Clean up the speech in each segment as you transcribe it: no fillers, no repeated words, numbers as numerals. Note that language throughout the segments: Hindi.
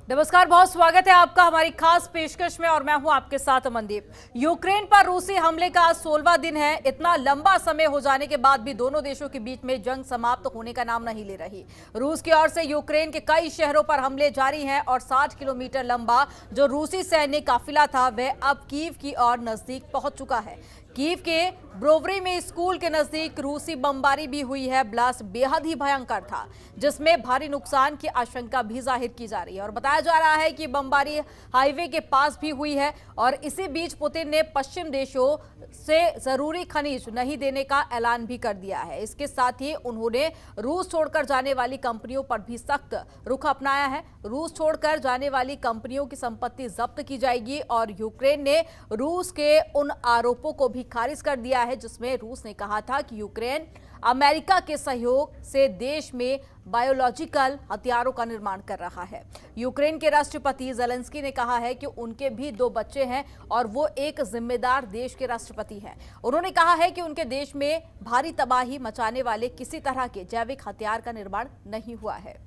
नमस्कार, बहुत स्वागत है आपका हमारी खास पेशकश में और मैं हूं आपके साथ अमनदीप। यूक्रेन पर रूसी हमले का आज 16वां दिन है। इतना लंबा समय हो जाने के बाद भी दोनों देशों के बीच में जंग समाप्त होने का नाम नहीं ले रही। रूस की ओर से यूक्रेन के कई शहरों पर हमले जारी हैं और 60 किलोमीटर लंबा जो रूसी सैन्य काफिला था वह अब कीव की ओर नजदीक पहुंच चुका है। कीव के ब्रोवरी में स्कूल के नजदीक रूसी बमबारी भी हुई है। ब्लास्ट बेहद ही भयंकर था जिसमें भारी नुकसान की आशंका भी जाहिर की जा रही है और बताया जा रहा है कि बमबारी हाईवे के पास भी हुई है। और इसी बीच पुतिन ने पश्चिम देशों से जरूरी खनिज नहीं देने का ऐलान भी कर दिया है। इसके साथ ही उन्होंने रूस छोड़कर जाने वाली कंपनियों पर भी सख्त रुख अपनाया है। रूस छोड़कर जाने वाली कंपनियों की संपत्ति जब्त की जाएगी और यूक्रेन ने रूस के उन आरोपों को भी खारिज कर दिया है जिसमें रूस ने कहा था कि यूक्रेन अमेरिका के सहयोग से देश में बायोलॉजिकल हथियारों का निर्माण कर रहा है। यूक्रेन के राष्ट्रपति ज़ेलेंस्की ने कहा है कि उनके भी 2 बच्चे हैं और वो एक जिम्मेदार देश के राष्ट्रपति हैं। उन्होंने कहा है कि उनके देश में भारी तबाही मचाने वाले किसी तरह के जैविक हथियार का निर्माण नहीं हुआ है।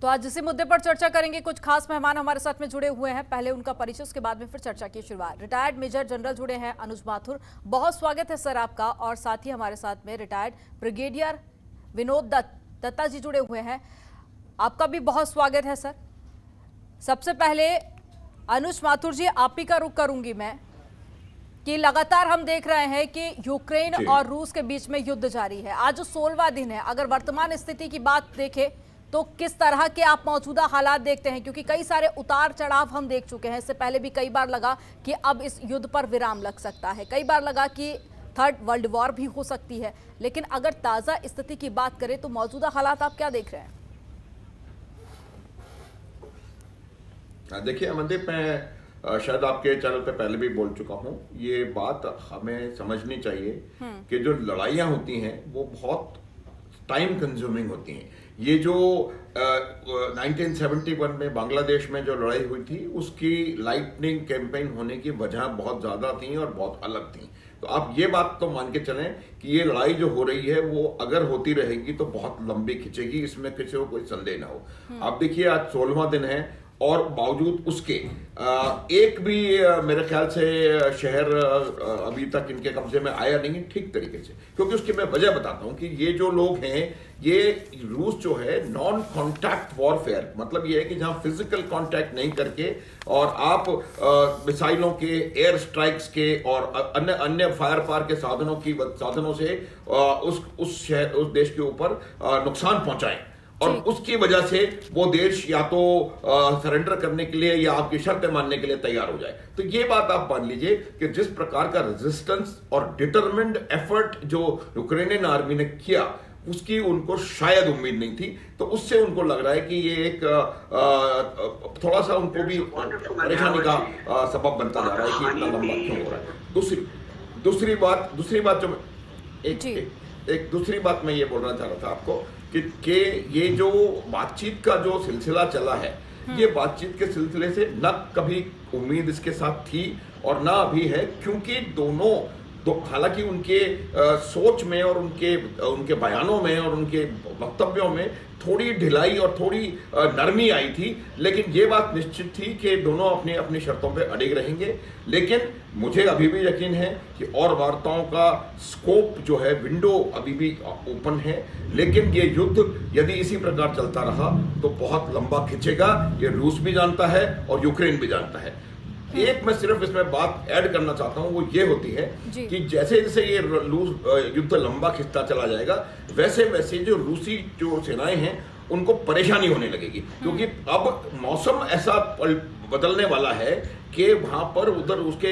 तो आज इसी मुद्दे पर चर्चा करेंगे। कुछ खास मेहमान हमारे साथ में जुड़े हुए हैं। पहले उनका परिचय, उसके बाद में फिर चर्चा की शुरुआत। रिटायर्ड मेजर जनरल जुड़े हैं अनुज माथुर, बहुत स्वागत है सर आपका। और साथ ही हमारे साथ में रिटायर्ड ब्रिगेडियर विनोद दत्ता जी जुड़े हुए हैं, आपका भी बहुत स्वागत है सर। सबसे पहले अनुज माथुर जी, आप ही का रुख करूंगी मैं कि लगातार हम देख रहे हैं कि यूक्रेन और रूस के बीच में युद्ध जारी है। आज 16वां दिन है। अगर वर्तमान स्थिति की बात देखें तो किस तरह के आप मौजूदा हालात देखते हैं, क्योंकि कई सारे उतार चढ़ाव हम देख चुके हैं। इससे पहले भी कई बार लगा कि अब इस युद्ध पर विराम लग सकता है, कई बार लगा कि थर्ड वर्ल्ड वॉर भी हो सकती है, लेकिन अगर ताज़ा स्थिति की बात करें तो मौजूदा हालात आप क्या देख रहे हैं? देखिए अमनदीप, मैं शायद आपके चैनल पे पहले भी बोल चुका हूँ, ये बात हमें समझनी चाहिए कि जो लड़ाइयाँ होती हैं वो बहुत टाइम कंज्यूमिंग होती हैं। ये जो 1971 में बांग्लादेश में जो लड़ाई हुई थी उसकी लाइटनिंग कैंपेन होने की वजह बहुत ज़्यादा थी और बहुत अलग थी। तो आप ये बात तो मान के चलें कि ये लड़ाई जो हो रही है वो अगर होती रहेगी तो बहुत लंबी खिंचेगी, इसमें किसी को कोई संदेह ना हो। आप देखिए आज 16वां दिन है और बावजूद उसके एक भी मेरे ख्याल से शहर अभी तक इनके कब्जे में आया नहीं ठीक तरीके से। क्योंकि उसकी मैं वजह बताता हूं कि ये जो लोग हैं, ये रूस जो है नॉन कॉन्टैक्ट वॉरफेयर, मतलब ये है कि जहां फिजिकल कॉन्टैक्ट नहीं करके और आप मिसाइलों के, एयर स्ट्राइक्स के और अन्य फायर पार के साधनों से उस देश के ऊपर नुकसान पहुंचाएं और उसकी वजह से वो देश या तो सरेंडर करने के लिए या आपकी शर्तें मानने के लिए तैयार हो जाए। तो ये बात आप मान लीजिए कि जिस प्रकार का रेजिस्टेंस और डिटरमिन्ड एफर्ट जो यूक्रेनियन आर्मी ने किया उसकी उनको शायद उम्मीद नहीं थी। तो उससे उनको लग रहा है कि ये एक थोड़ा सा उनको भी परेशानी का सबब बनता जा रहा है कि इतना लंबा क्यों हो रहा है। दूसरी बात जो दूसरी बात मैं ये बोलना चाह रहा था आपको कि ये जो बातचीत का जो सिलसिला चला है, ये बातचीत के सिलसिले से न कभी उम्मीद इसके साथ थी और ना अभी है, क्योंकि दोनों हालांकि उनके सोच में और उनके बयानों में और उनके वक्तव्यों में थोड़ी ढिलाई और थोड़ी नरमी आई थी, लेकिन ये बात निश्चित थी कि दोनों अपनी अपनी शर्तों पे अड़िग रहेंगे। लेकिन मुझे अभी भी यकीन है कि और वार्ताओं का स्कोप जो है, विंडो अभी भी ओपन है। लेकिन ये युद्ध यदि इसी प्रकार चलता रहा तो बहुत लंबा खिंचेगा, ये रूस भी जानता है और यूक्रेन भी जानता है। एक मैं सिर्फ इसमें बात ऐड करना चाहता हूं, वो ये होती है कि जैसे जैसे ये युद्ध लंबा खिंचता चला जाएगा, वैसे वैसे जो रूसी जो सेनाएं हैं उनको परेशानी होने लगेगी, क्योंकि अब मौसम ऐसा बदलने वाला है कि वहां पर उधर उसके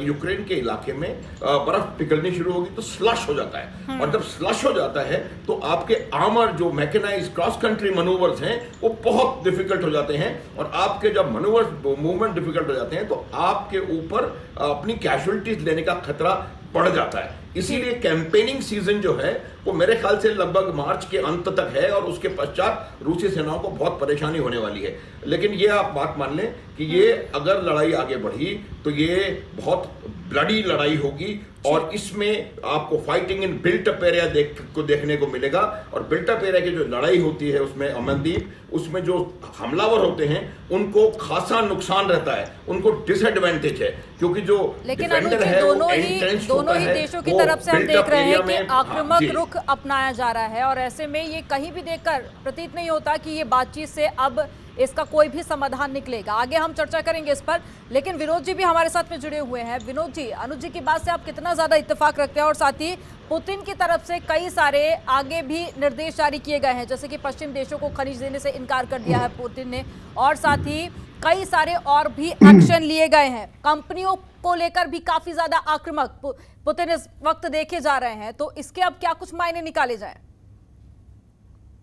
यूक्रेन के इलाके में बर्फ पिघलनी शुरू होगी तो स्लश हो जाता है, और जब स्लश हो जाता है तो आपके आर्मर जो मैकेनाइज क्रॉस कंट्री मनूवर्स हैं वो बहुत डिफिकल्ट हो जाते हैं, और आपके जब मनूवर्स मूवमेंट डिफिकल्ट हो जाते हैं तो आपके ऊपर अपनी कैजुअलिटीज लेने का खतरा बढ़ जाता है। इसीलिए कैंपेनिंग सीजन जो है वो मेरे ख्याल से लगभग मार्च के अंत तक है, और उसके पश्चात रूसी सेनाओं को बहुत परेशानी होने वाली है। लेकिन ये आप बात मान लें कि ये अगर लड़ाई आगे बढ़ी तो ये बहुत ब्लडी लड़ाई होगी, और इसमें आपको fighting in built up area देखने को मिलेगा। और बिल्ट अप एरिया की जो लड़ाई होती है उसमें अमनदीप, उसमें जो हमलावर होते हैं उनको खासा नुकसान रहता है, उनको डिसएडवांटेज है, क्योंकि जो डिफेंडर है दोनों ही देशों की तरफ से हम देख रहे हैं कि आक्रामक रुख अपनाया जा रहा है, और ऐसे में ये कहीं भी देखकर प्रतीत नहीं होता कि ये बातचीत से अब इसका कोई भी समाधान निकलेगा। आगे हम चर्चा करेंगे इस पर, लेकिन विनोद जी भी हमारे साथ में जुड़े हुए हैं। विनोद जी, अनुज जी की बात से आप कितना ज्यादा इत्तेफाक रखते हैं, और साथ ही पुतिन की तरफ से कई सारे आगे भी निर्देश जारी किए गए हैं, जैसे कि पश्चिम देशों को खनिज देने से इनकार कर दिया है पुतिन ने, और साथ ही कई सारे और भी एक्शन लिए गए हैं। कंपनियों को लेकर भी काफी ज्यादा आक्रामक पुतिन इस वक्त देखे जा रहे हैं, तो इसके अब क्या कुछ मायने निकाले जाए?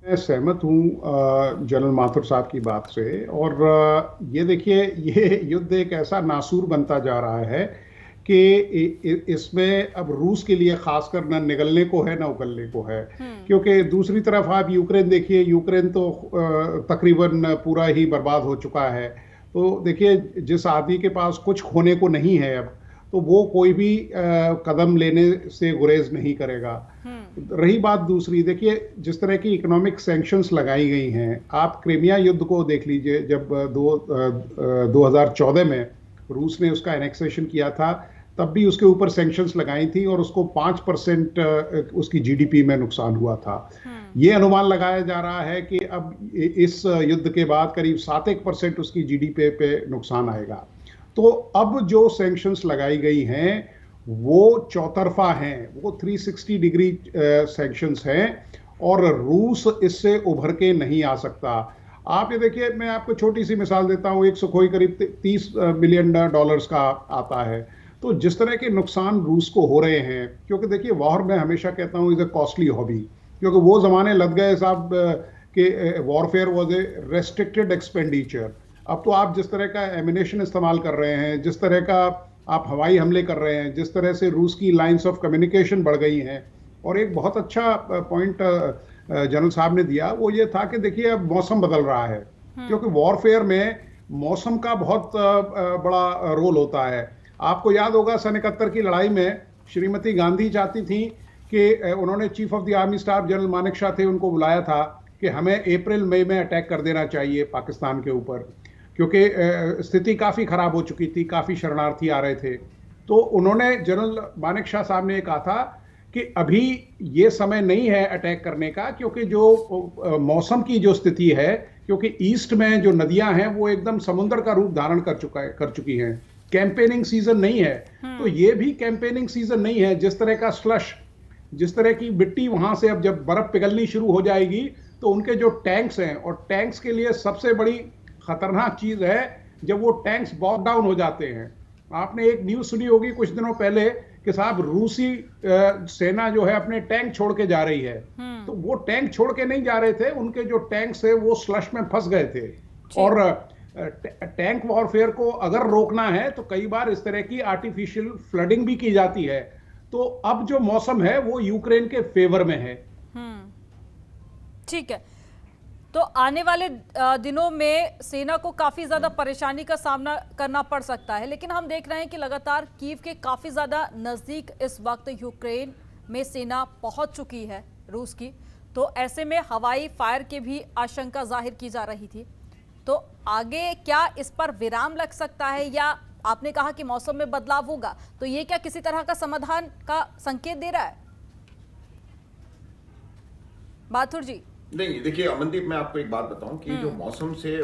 मैं सहमत हूँ जनरल माथुर साहब की बात से, और ये देखिए, ये युद्ध एक ऐसा नासूर बनता जा रहा है कि इसमें अब रूस के लिए खासकर न निगलने को है न उगलने को है, क्योंकि दूसरी तरफ आप यूक्रेन देखिए, यूक्रेन तो तकरीबन पूरा ही बर्बाद हो चुका है। तो देखिए, जिस आदमी के पास कुछ खोने को नहीं है अब, तो वो कोई भी कदम लेने से गुरेज नहीं करेगा। रही बात दूसरी, देखिए जिस तरह की इकोनॉमिक सैंक्शंस लगाई गई हैं, आप क्रीमिया युद्ध को देख लीजिए, जब 2014 में रूस ने उसका एनेक्सेशन किया था, तब भी उसके ऊपर सैंक्शंस लगाई थी और उसको 5% उसकी जीडीपी में नुकसान हुआ था। ये अनुमान लगाया जा रहा है कि अब इस युद्ध के बाद करीब 7% उसकी जीडीपी पे नुकसान आएगा। तो अब जो सैंक्शंस लगाई गई हैं वो चौतरफा हैं, वो 360 डिग्री सैंक्शंस हैं, और रूस इससे उभर के नहीं आ सकता। आप ये देखिए, मैं आपको छोटी सी मिसाल देता हूँ, एक सुखोई करीब $30 मिलियन का आता है। तो जिस तरह के नुकसान रूस को हो रहे हैं, क्योंकि देखिए वॉर में हमेशा कहता हूँ इज ए कॉस्टली हॉबी, क्योंकि वो जमाने लग गए साहब कि warfare was a restricted expenditure. अब तो आप जिस तरह का एमिनेशन इस्तेमाल कर रहे हैं, जिस तरह का आप हवाई हमले कर रहे हैं, जिस तरह से रूस की लाइंस ऑफ कम्युनिकेशन बढ़ गई हैं। और एक बहुत अच्छा पॉइंट जनरल साहब ने दिया, वो ये था कि देखिए अब मौसम बदल रहा है, क्योंकि वॉरफेयर में मौसम का बहुत बड़ा रोल होता है। आपको याद होगा सन 71 की लड़ाई में श्रीमती गांधी चाहती थी कि उन्होंने chief of the army staff general Manekshaw थे, उनको बुलाया था कि हमें अप्रैल मई में अटैक कर देना चाहिए पाकिस्तान के ऊपर, क्योंकि स्थिति काफ़ी ख़राब हो चुकी थी, काफ़ी शरणार्थी आ रहे थे। तो उन्होंने जनरल मानेकशॉ साहब ने कहा था कि अभी ये समय नहीं है अटैक करने का, क्योंकि जो मौसम की जो स्थिति है, क्योंकि ईस्ट में जो नदियां हैं वो एकदम समुद्र का रूप धारण कर चुकी हैं। कैंपेनिंग सीजन नहीं है, तो ये भी कैंपेनिंग सीजन नहीं है। जिस तरह का स्लश, जिस तरह की मिट्टी वहां से अब जब बर्फ पिघलनी शुरू हो जाएगी, तो उनके जो टैंक्स हैं, और टैंक्स के लिए सबसे बड़ी खतरनाक चीज है जब वो टैंक्स बॉग डाउन हो जाते हैं। आपने एक न्यूज सुनी होगी कुछ दिनों पहले कि साहब रूसी सेना जो है अपने टैंक छोड़ के जा रही है। तो वो टैंक छोड़ के नहीं जा रहे थे, उनके जो टैंक्स है वो स्लश में फंस गए थे। और टैंक वॉरफेयर को अगर रोकना है तो कई बार इस तरह की आर्टिफिशियल फ्लडिंग भी की जाती है। तो अब जो मौसम है वो यूक्रेन के फेवर में है। ठीक है, तो आने वाले दिनों में सेना को काफी ज्यादा परेशानी का सामना करना पड़ सकता है, लेकिन हम देख रहे हैं कि लगातार कीव के काफी ज्यादा नजदीक इस वक्त यूक्रेन में सेना पहुंच चुकी है रूस की। तो ऐसे में हवाई फायर की भी आशंका जाहिर की जा रही थी। तो आगे क्या इस पर विराम लग सकता है, या आपने कहा कि मौसम में बदलाव होगा, तो ये क्या किसी तरह का समाधान का संकेत दे रहा है? माथुर जी। नहीं, देखिए अमनदीप, मैं आपको एक बात बताऊं कि जो मौसम से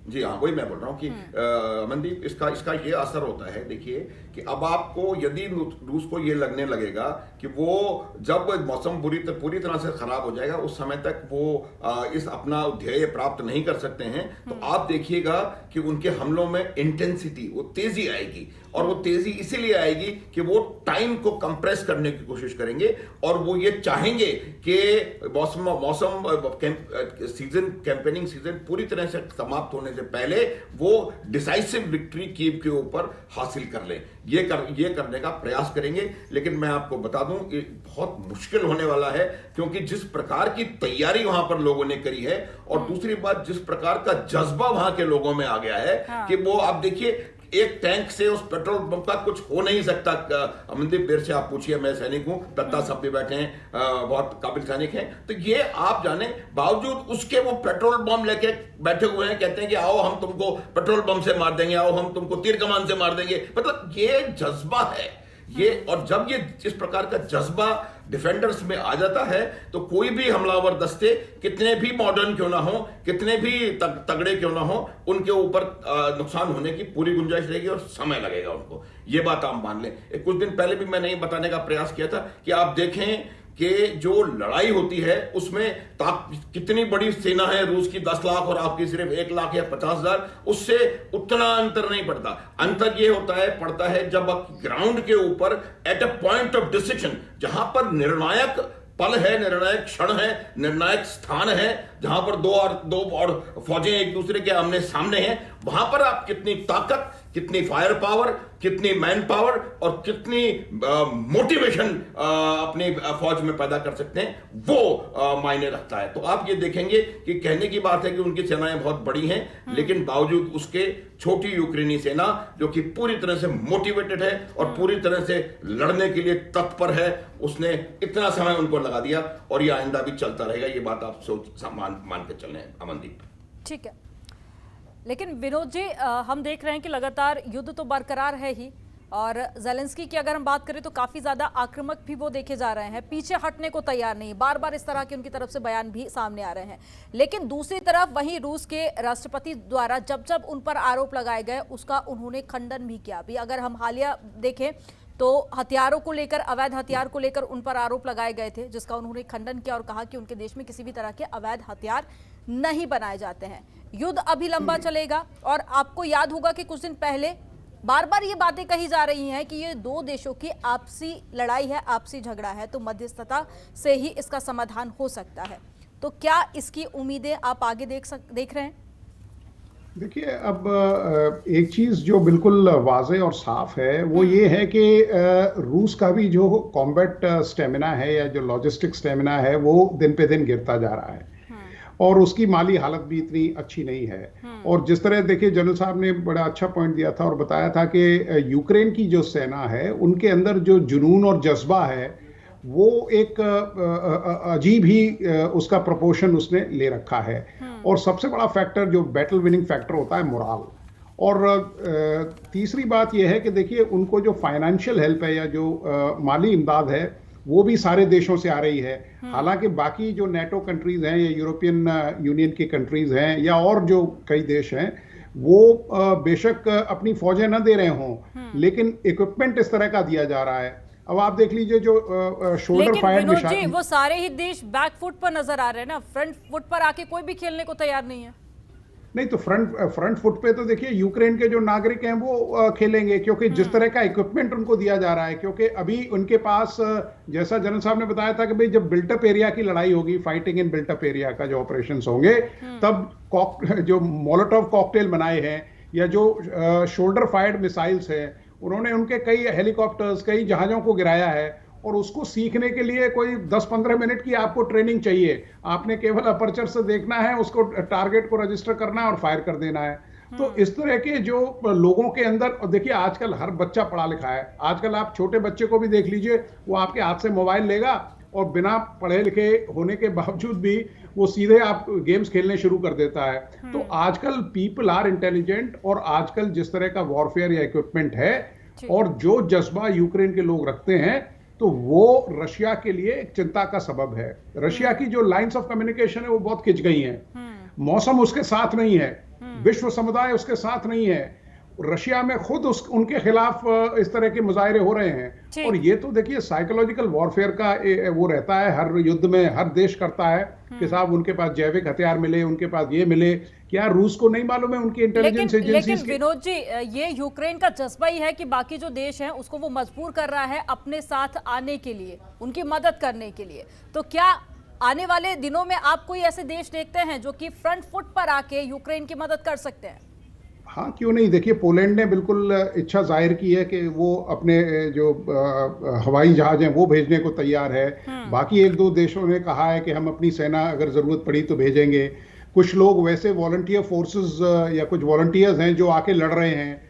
जी हाँ, वही मैं बोल रहा हूँ कि अमनदीप, इसका ये असर होता है। देखिए कि अब आपको यदि रूस को ये लगने लगेगा कि वो जब मौसम पूरी तरह से खराब हो जाएगा उस समय तक वो इस अपना ध्येय प्राप्त नहीं कर सकते हैं, तो आप देखिएगा कि उनके हमलों में इंटेंसिटी, वो तेजी आएगी। और वो तेजी इसीलिए आएगी कि वो टाइम को कंप्रेस करने की कोशिश करेंगे और वो ये चाहेंगे कि मौसम सीजन, कैंपेनिंग सीजन पूरी तरह से समाप्त होने से पहले वो डिसाइसिव विक्ट्री कीव के ऊपर हासिल कर लें। ये करने का प्रयास करेंगे। लेकिन मैं आपको बता दूं, ये बहुत मुश्किल होने वाला है, क्योंकि जिस प्रकार की तैयारी वहां पर लोगों ने करी है और दूसरी बात जिस प्रकार का जज्बा वहां के लोगों में आ गया है कि वो आप देखिए एक टैंक से उस पेट्रोल पंप का कुछ हो नहीं सकता। अमनदीप, देर से आप पूछिए, मैं सैनिक हूं, दत्ता साहब भी बैठे हैं, बहुत काबिल सैनिक हैं, तो ये आप जाने बावजूद उसके वो पेट्रोल बम लेके बैठे हुए हैं, कहते हैं कि आओ हम तुमको पेट्रोल बम से मार देंगे, आओ हम तुमको तीर कमान से मार देंगे। मतलब ये जज्बा है ये। और जब ये इस प्रकार का जज्बा डिफेंडर्स में आ जाता है तो कोई भी हमलावर दस्ते कितने भी मॉडर्न क्यों ना हो, कितने भी तगड़े क्यों ना हो, उनके ऊपर नुकसान होने की पूरी गुंजाइश रहेगी और समय लगेगा उनको। ये बात आप मान लें। कुछ दिन पहले भी मैंने ये बताने का प्रयास किया था कि आप देखें कि जो लड़ाई होती है उसमें कितनी बड़ी सेना है रूस की, 10 लाख और आपकी सिर्फ 1 लाख या 50,000, उससे उतना अंतर नहीं पड़ता। अंतर ये पड़ता है जब ग्राउंड के ऊपर at a point of decision, जहां पर निर्णायक पल है, निर्णायक क्षण है, निर्णायक स्थान है, जहां पर दो और फौजें एक दूसरे के आमने सामने हैं, वहां पर आप कितनी ताकत, कितनी फायर पावर, कितनी मैन पावर और कितनी मोटिवेशन अपनी फौज में पैदा कर सकते हैं, वो मायने रखता है। तो आप ये देखेंगे कि कहने की बात है कि उनकी सेनाएं बहुत बड़ी हैं, लेकिन बावजूद उसके छोटी यूक्रेनी सेना जो कि पूरी तरह से मोटिवेटेड है और पूरी तरह से लड़ने के लिए तत्पर है, उसने इतना समय उनको लगा दिया और ये आइंदा भी चलता रहेगा। ये बात आप मान के चलें अमनदीप। ठीक है, लेकिन विनोद जी, हम देख रहे हैं कि लगातार युद्ध तो बरकरार है ही, और ज़ेलेंस्की की अगर हम बात करें तो काफ़ी ज़्यादा आक्रामक भी वो देखे जा रहे हैं, पीछे हटने को तैयार नहीं, बार बार इस तरह के उनकी तरफ से बयान भी सामने आ रहे हैं। लेकिन दूसरी तरफ वहीं रूस के राष्ट्रपति द्वारा जब जब उन पर आरोप लगाए गए उसका उन्होंने खंडन भी किया। अभी अगर हम हालिया देखें तो हथियारों को लेकर, अवैध हथियार को लेकर उन पर आरोप लगाए गए थे, जिसका उन्होंने खंडन किया और कहा कि उनके देश में किसी भी तरह के अवैध हथियार नहीं बनाए जाते हैं। युद्ध अभी लंबा चलेगा, और आपको याद होगा कि कुछ दिन पहले बार बार ये बातें कही जा रही हैं कि ये दो देशों की आपसी लड़ाई है, आपसी झगड़ा है, तो मध्यस्थता से ही इसका समाधान हो सकता है। तो क्या इसकी उम्मीदें आप आगे देख रहे हैं? देखिए, अब एक चीज जो बिल्कुल वाज़ेह और साफ है वो ये है कि रूस का भी जो कॉम्बैट स्टेमिना है या जो लॉजिस्टिक स्टेमिना है वो दिन पे दिन गिरता जा रहा है, और उसकी माली हालत भी इतनी अच्छी नहीं है। और जिस तरह देखिए, जनरल साहब ने बड़ा अच्छा पॉइंट दिया था और बताया था कि यूक्रेन की जो सेना है उनके अंदर जो जुनून और जज्बा है वो एक अजीब ही उसका प्रोपोर्शन उसने ले रखा है। और सबसे बड़ा फैक्टर जो बैटल विनिंग फैक्टर होता है, मोराल। और तीसरी बात यह है कि देखिए, उनको जो फाइनेंशियल हेल्प है या जो माली इमदाद है वो भी सारे देशों से आ रही है। हालांकि बाकी जो नेटो कंट्रीज हैं या यूरोपियन यूनियन की कंट्रीज हैं या और जो कई देश हैं वो बेशक अपनी फौजें न दे रहे हों, लेकिन इक्विपमेंट इस तरह का दिया जा रहा है। अब आप देख लीजिए जो शोल्डर फायर मिसाइल, वो सारे ही देश बैक फुट पर नजर आ रहे हैं ना, फ्रंट फुट पर आके कोई भी खेलने को तैयार नहीं है। नहीं तो फ्रंट फुट पे तो देखिए यूक्रेन के जो नागरिक हैं वो खेलेंगे, क्योंकि जिस तरह का इक्विपमेंट उनको दिया जा रहा है, क्योंकि अभी उनके पास, जैसा जनरल साहब ने बताया था कि भाई जब बिल्टअप एरिया की लड़ाई होगी, फाइटिंग इन बिल्टअप एरिया का जो ऑपरेशंस होंगे, तब जो मोलोटोव कॉकटेल बनाए हैं या जो शोल्डर फायर्ड मिसाइल्स हैं, उन्होंने उनके कई हेलीकॉप्टर्स, कई जहाजों को गिराया है। और उसको सीखने के लिए कोई 10-15 मिनट की आपको ट्रेनिंग चाहिए। आपने केवल अपर्चर से देखना है, उसको टारगेट को रजिस्टर करना है और फायर कर देना है। तो इस तरह के जो लोगों के अंदर, और देखिए आजकल हर बच्चा पढ़ा लिखा है। आजकल आप छोटे बच्चे को भी देख लीजिए, वो आपके हाथ से मोबाइल लेगा और बिना पढ़े लिखे होने के बावजूद भी वो सीधे आप गेम्स खेलने शुरू कर देता है। तो आजकल पीपल आर इंटेलिजेंट, और आजकल जिस तरह का वॉरफेयर या इक्विपमेंट है और जो जज्बा यूक्रेन के लोग रखते हैं, तो वो रशिया के लिए एक चिंता का सबब है। रशिया की जो लाइंस ऑफ कम्युनिकेशन है वो बहुत खिंच गई हैं। मौसम उसके साथ नहीं है। विश्व समुदाय उसके साथ नहीं है। रशिया में खुद उनके खिलाफ इस तरह के मुजाहरे हो रहे हैं। और ये तो देखिए साइकोलॉजिकल वॉरफेयर का वो रहता है, हर युद्ध में हर देश करता है कि साहब उनके पास जैविक हथियार मिले, उनके पास ये मिले। क्या रूस को नहीं मालूम है उनकी इंटेलिजेंस एजेंसीज? लेकिन विनोद जी, ये यूक्रेन का जज्बा ही है कि बाकी जो देश हैं उसको वो मजबूर कर रहा है अपने साथ आने के लिए, उनकी मदद करने के लिए। तो क्या आने वाले दिनों में आप कोई ऐसे देश देखते हैं जो कि फ्रंट फुट पर आके यूक्रेन की मदद कर सकते हैं? हाँ, क्यों नहीं। देखिए, पोलैंड ने बिल्कुल इच्छा जाहिर की है कि वो अपने जो हवाई जहाज हैं वो भेजने को तैयार है। बाकी एक दो देशों ने कहा है कि हम अपनी सेना अगर जरूरत पड़ी तो भेजेंगे। कुछ लोग वैसे वॉलंटियर फोर्सेस या कुछ वॉलंटियर्स हैं जो आके लड़ रहे हैं।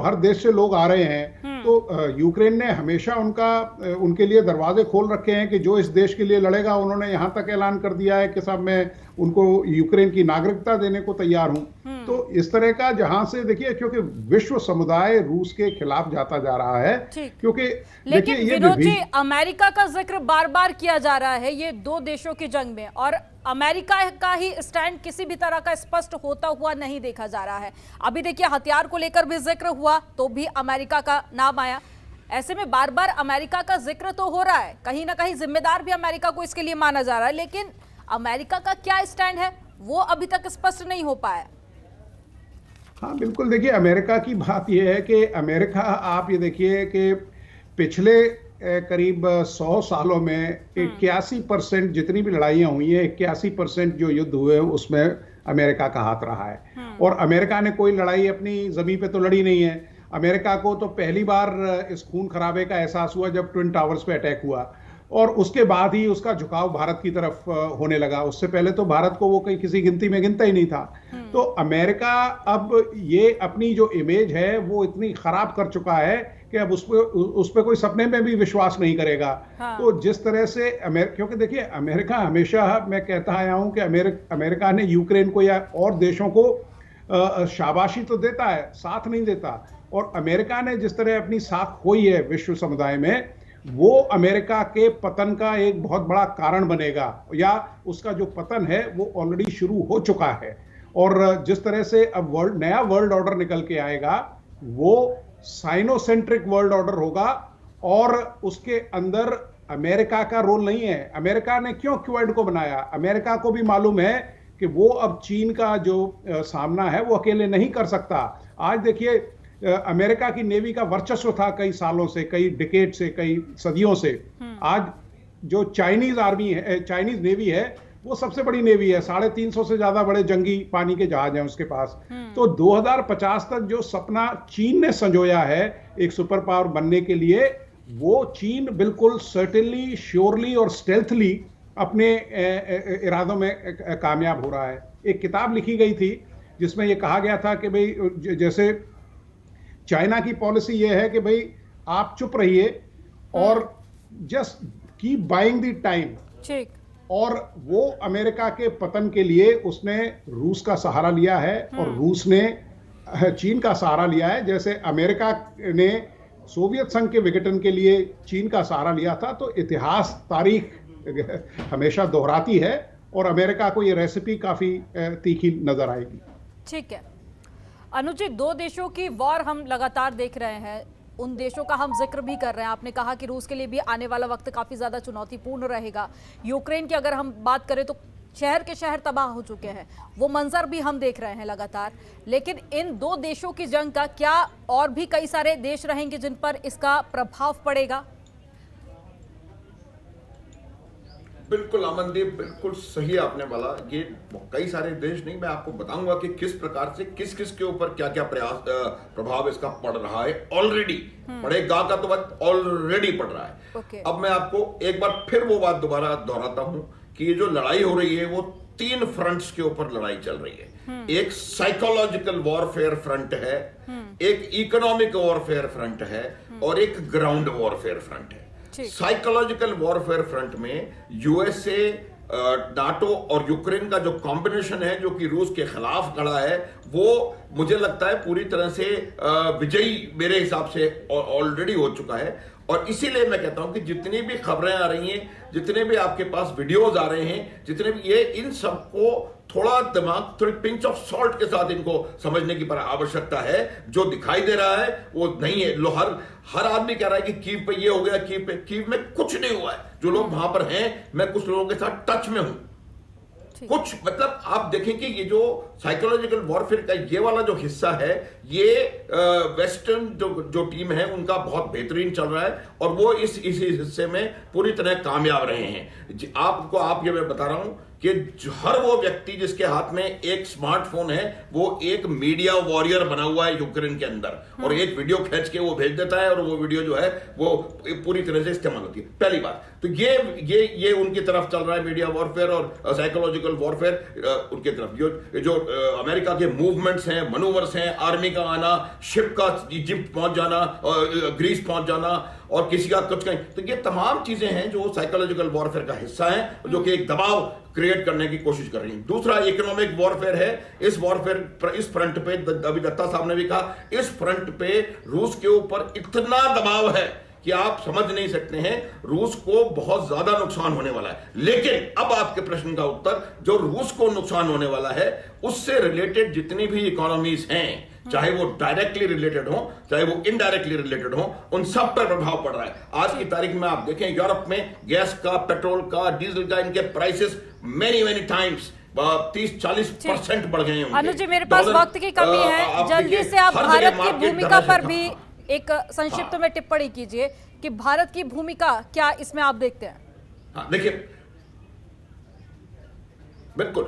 हर देश से लोग आ रहे हैं। तो यूक्रेन ने हमेशा उनके लिए दरवाजे खोल रखे हैं कि जो इस देश के लिए लड़ेगा। उन्होंने यहाँ तक ऐलान कर दिया है कि साहब मैं उनको यूक्रेन की नागरिकता देने को तैयार हूं। तो इस तरह का जहां से देखिए, क्योंकि विश्व समुदाय रूस के खिलाफ जाता जा रहा है, क्योंकि लेकिन विनोद जी, अमेरिका का जिक्र बार बार किया जा रहा है ये दो देशों की जंग में, और अमेरिका का ही स्टैंड किसी भी तरह का स्पष्ट होता हुआ नहीं देखा जा रहा है। अभी देखिए हथियार को लेकर भी जिक्र हुआ तो भी अमेरिका का नाम आया। ऐसे में बार बार अमेरिका का जिक्र तो हो रहा है, कहीं ना कहीं जिम्मेदार भी अमेरिका को इसके लिए माना जा रहा है, लेकिन अमेरिका का क्या स्टैंड है वो अभी तक स्पष्ट नहीं हो पाया। हाँ बिल्कुल, देखिए अमेरिका की बात यह है कि अमेरिका, आप ये देखिए कि पिछले करीब 100 सालों में 81% जितनी भी लड़ाइयाँ हुई हैं, 81% जो युद्ध हुए हैं उसमें अमेरिका का हाथ रहा है। और अमेरिका ने कोई लड़ाई अपनी जमीन पे तो लड़ी नहीं है। अमेरिका को तो पहली बार इस खून खराबे का एहसास हुआ जब ट्विन टावर्स पे अटैक हुआ, और उसके बाद ही उसका झुकाव भारत की तरफ होने लगा। उससे पहले तो भारत को वो कहीं किसी गिनती में गिनता ही नहीं था। तो अमेरिका अब ये अपनी जो इमेज है वो इतनी खराब कर चुका है कि अब उस पर कोई सपने में भी विश्वास नहीं करेगा। हाँ। तो जिस तरह से क्योंकि देखिए अमेरिका हमेशा, मैं कहता आया हूं कि अमेरिका ने यूक्रेन को या और देशों को शाबाशी तो देता है, साथ नहीं देता। और अमेरिका ने जिस तरह अपनी साख खोई है विश्व समुदाय में, वो अमेरिका के पतन का एक बहुत बड़ा कारण बनेगा, या उसका जो पतन है वो ऑलरेडी शुरू हो चुका है। और जिस तरह से अब नया वर्ल्ड ऑर्डर निकल के आएगा वो साइनोसेंट्रिक वर्ल्ड ऑर्डर होगा, और उसके अंदर अमेरिका का रोल नहीं है। अमेरिका ने क्यों क्वाड को बनाया? अमेरिका को भी मालूम है कि वो अब चीन का जो सामना है वो अकेले नहीं कर सकता। आज देखिए अमेरिका की नेवी का वर्चस्व था कई सालों से, कई डिकेड से, कई सदियों से। आज जो चाइनीज आर्मी है, चाइनीज नेवी है, वो सबसे बड़ी नेवी है। 350 से ज्यादा बड़े जंगी पानी के जहाज हैं उसके पास। तो 2050 तक जो सपना चीन ने संजोया है एक सुपर पावर बनने के लिए, वो चीन बिल्कुल सर्टेनली, श्योरली और स्टेल्थली अपने इरादों में कामयाब हो रहा है। एक किताब लिखी गई थी जिसमें यह कहा गया था कि भाई जैसे चाइना की पॉलिसी यह है कि भाई आप चुप रहिए और just keep buying the time. ठीक। और वो अमेरिका के पतन के लिए उसने रूस का सहारा लिया है, और रूस ने चीन का सहारा लिया है। जैसे अमेरिका ने सोवियत संघ के विघटन के लिए चीन का सहारा लिया था। तो इतिहास, तारीख हमेशा दोहराती है, और अमेरिका को ये रेसिपी काफी तीखी नजर आएगी। ठीक है अनुज जी, दो देशों की वॉर हम लगातार देख रहे हैं, उन देशों का हम जिक्र भी कर रहे हैं। आपने कहा कि रूस के लिए भी आने वाला वक्त काफ़ी ज़्यादा चुनौतीपूर्ण रहेगा। यूक्रेन की अगर हम बात करें तो शहर के शहर तबाह हो चुके हैं, वो मंजर भी हम देख रहे हैं लगातार। लेकिन इन दो देशों की जंग का क्या और भी कई सारे देश रहेंगे जिन पर इसका प्रभाव पड़ेगा? बिल्कुल अमनदीप, बिल्कुल सही आपने बोला। ये कई सारे देश नहीं, मैं आपको बताऊंगा कि किस प्रकार से किस किस के ऊपर क्या क्या प्रभाव इसका पड़ रहा है। ऑलरेडी पड़ेगा का तो बात ऑलरेडी पड़ रहा है। अब मैं आपको एक बार फिर वो बात दोबारा दोहराता हूं कि ये जो लड़ाई हो रही है वो 3 फ्रंट्स के ऊपर लड़ाई चल रही है। एक साइकोलॉजिकल वॉरफेयर फ्रंट है, एक इकोनॉमिक वॉरफेयर फ्रंट है, और एक ग्राउंड वॉरफेयर फ्रंट है। साइकोलॉजिकल वॉरफेयर फ्रंट में यूएसए, नाटो और यूक्रेन का जो कॉम्बिनेशन है जो कि रूस के खिलाफ खड़ा है, वो मुझे लगता है पूरी तरह से विजयी मेरे हिसाब से ऑलरेडी हो चुका है। और इसीलिए मैं कहता हूं कि जितनी भी खबरें आ रही हैं, जितने भी आपके पास वीडियोज आ रहे हैं, जितने भी ये, इन सबको थोड़ा दिमाग, थोड़ी पिंच ऑफ सॉल्ट के साथ इनको समझने की आवश्यकता है। जो दिखाई दे रहा है वो नहीं है। हर आदमी कह रहा है कि कीव पे ये हो गया, कीव में कुछ नहीं हुआ है। जो लोग वहां पर हैं, मैं कुछ लोगों के साथ टच में हूं, कुछ मतलब आप देखें कि ये जो साइकोलॉजिकल वॉरफेयर का ये वाला जो हिस्सा है, ये वेस्टर्न जो टीम है उनका बहुत बेहतरीन चल रहा है और वो इस हिस्से में पूरी तरह कामयाब रहे हैं। आप ये मैं बता रहा हूं कि हर वो व्यक्ति जिसके हाथ में एक स्मार्टफोन है, वो एक मीडिया वॉरियर बना हुआ है यूक्रेन के अंदर, और एक वीडियो खींच के वो भेज देता है और वो वीडियो जो है वो पूरी तरह से इस्तेमाल होती है। पहली बात तो ये उनकी तरफ चल रहा है मीडिया वॉरफेयर और साइकोलॉजिकल वॉरफेयर उनकी तरफ। जो अमेरिका के मूवमेंट्स हैं, मनूवर्स हैं, आर्मी का आना, शिप का इजिप्ट पहुंच जाना, ग्रीस पहुंच जाना और किसी का कुछ कहीं, तो ये तमाम चीजें हैं जो साइकोलॉजिकल वॉरफेयर का हिस्सा हैं, जो कि एक दबाव क्रिएट करने की कोशिश कर रही हैं। दूसरा इकोनॉमिक वॉरफेयर है। इस वॉरफेयर इस फ्रंट पे, अभी दत्ता साहब ने भी कहा, इस फ्रंट पे रूस के ऊपर इतना दबाव है कि आप समझ नहीं सकते हैं। रूस को बहुत ज्यादा नुकसान होने वाला है। लेकिन अब आपके प्रश्न का उत्तर, जो रूस को नुकसान होने वाला है उससे रिलेटेड जितनी भी इकोनॉमीज हैं, चाहे वो डायरेक्टली रिलेटेड हो, चाहे वो इनडायरेक्टली रिलेटेड हो, उन सब पर प्रभाव पड़ रहा है। आज की तारीख में आप देखें, यूरोप में गैस का, पेट्रोल का, डीजल का, इनके प्राइसेस मेनी टाइम्स 30-40% बढ़ गए हैं। अनुज जी, मेरे पास वक्त की कमी है, जल्दी से आप भारत की भूमिका पर भी एक संक्षिप्त में टिप्पणी कीजिए कि भारत की भूमिका क्या इसमें आप देखते हैं? हाँ, देखिए, बिल्कुल।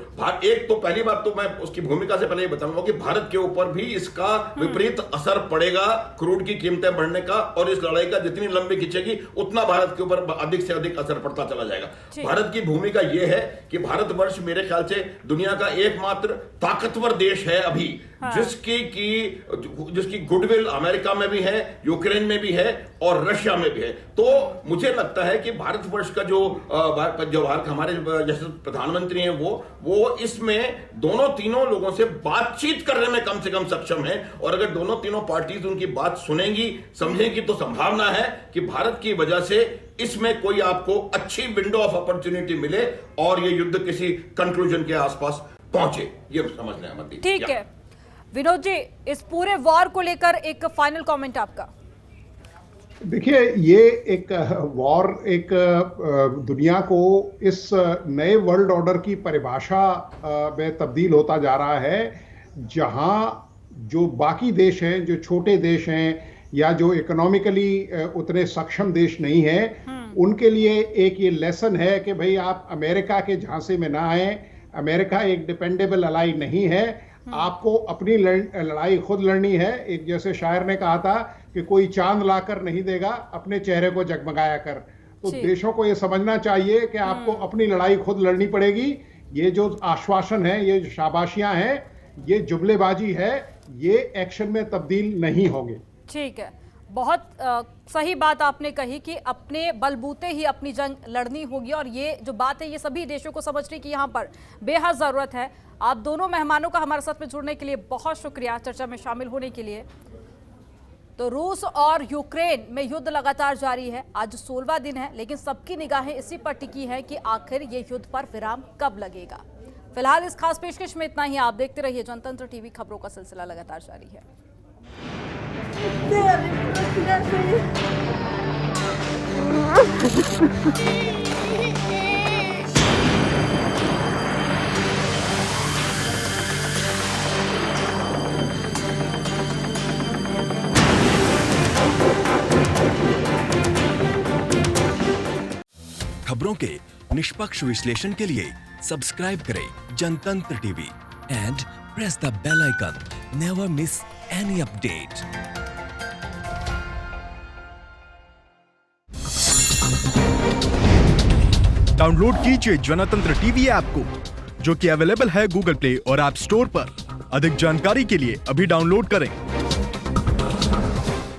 एक तो पहली बात तो मैं उसकी भूमिका से पहले ये बताऊंगा कि भारत के ऊपर भी इसका विपरीत असर पड़ेगा, क्रूड की कीमतें बढ़ने का, और इस लड़ाई का जितनी लंबी खींचेगी उतना भारत के ऊपर अधिक से अधिक असर पड़ता चला जाएगा। भारत की भूमिका यह है कि भारतवर्ष मेरे ख्याल से दुनिया का एकमात्र ताकतवर देश है अभी, जिसकी गुडविल अमेरिका में भी है, यूक्रेन में भी है और रशिया में भी है। तो मुझे लगता है कि भारतवर्ष का जो हमारे जैसे प्रधानमंत्री हैं वो इसमें दोनों तीनों लोगों से बातचीत करने में कम से कम सक्षम है, और अगर दोनों तीनों पार्टीज उनकी बात सुनेंगी, समझेंगी, तो संभावना है कि भारत की वजह से इसमें कोई आपको अच्छी विंडो ऑफ अपॉर्चुनिटी मिले और ये युद्ध किसी कंक्लूजन के आसपास पहुंचे। ये समझना है मत। ठीक है विनोद जी, इस पूरे वॉर को लेकर एक फाइनल कमेंट आपका। देखिए, ये एक वॉर एक दुनिया को इस नए वर्ल्ड ऑर्डर की परिभाषा में तब्दील होता जा रहा है, जहां जो बाकी देश हैं, जो छोटे देश हैं या जो इकोनॉमिकली उतने सक्षम देश नहीं हैं, उनके लिए एक ये लेसन है कि भाई आप अमेरिका के झांसे में ना आए। अमेरिका एक डिपेंडेबल अलाई नहीं है, आपको अपनी लड़ाई खुद लड़नी है। एक जैसे शायर ने कहा था कि कोई चांद लाकर नहीं देगा, अपने चेहरे को जगमगाया कर। तो देशों को यह समझना चाहिए कि आपको अपनी लड़ाई खुद लड़नी पड़ेगी। ये जो आश्वासन है, ये जो शाबाशियां हैं, ये जुमलेबाजी है, ये एक्शन में तब्दील नहीं होंगे। ठीक है, बहुत सही बात आपने कही कि अपने बलबूते ही अपनी जंग लड़नी होगी, और ये जो बात है ये सभी देशों को समझने की यहाँ पर बेहद ज़रूरत है। आप दोनों मेहमानों का हमारे साथ में जुड़ने के लिए बहुत शुक्रिया, चर्चा में शामिल होने के लिए। तो रूस और यूक्रेन में युद्ध लगातार जारी है, आज 16वां दिन है, लेकिन सबकी निगाहें इसी पर टिकी हैं कि आखिर ये युद्ध पर विराम कब लगेगा। फिलहाल इस खास पेशकश में इतना ही। आप देखते रहिए जनतंत्र टीवी, खबरों का सिलसिला लगातार जारी है। खबरों के निष्पक्ष विश्लेषण के लिए सब्सक्राइब करें Jantantra TV and press the bell icon. Never miss any update. Download कीजिए जनतंत्र टीवी ऐप को, जो कि अवेलेबल है गूगल प्ले और ऐप स्टोर पर। अधिक जानकारी के लिए अभी डाउनलोड करें।